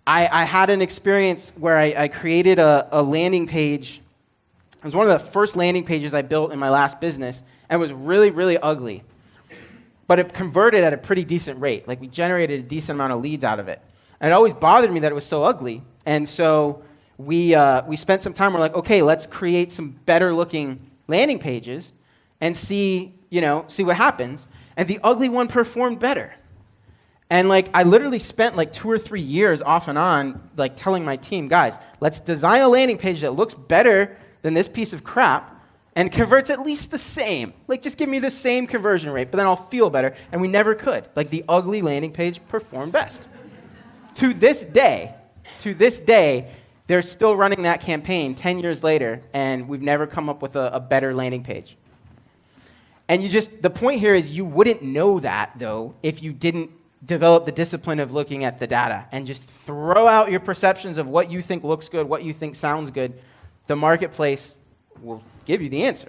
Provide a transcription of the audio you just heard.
I had an experience where I created a landing page. It was one of the first landing pages I built in my last business, and it was really, really ugly. But it converted at a pretty decent rate. Like, we generated a decent amount of leads out of it. And it always bothered me that it was so ugly. And so we spent some time, we're like, okay, let's create some better looking landing pages and see what happens. And the ugly one performed better. And like, I literally spent like 2 or 3 years off and on, like telling my team, guys, let's design a landing page that looks better than this piece of crap and converts at least the same. Like, just give me the same conversion rate, but then I'll feel better. And we never could. Like, the ugly landing page performed best. To this day, they're still running that campaign 10 years later, and we've never come up with a better landing page. And the point here is you wouldn't know that, though, if you didn't develop the discipline of looking at the data and just throw out your perceptions of what you think looks good, what you think sounds good. The marketplace will give you the answer.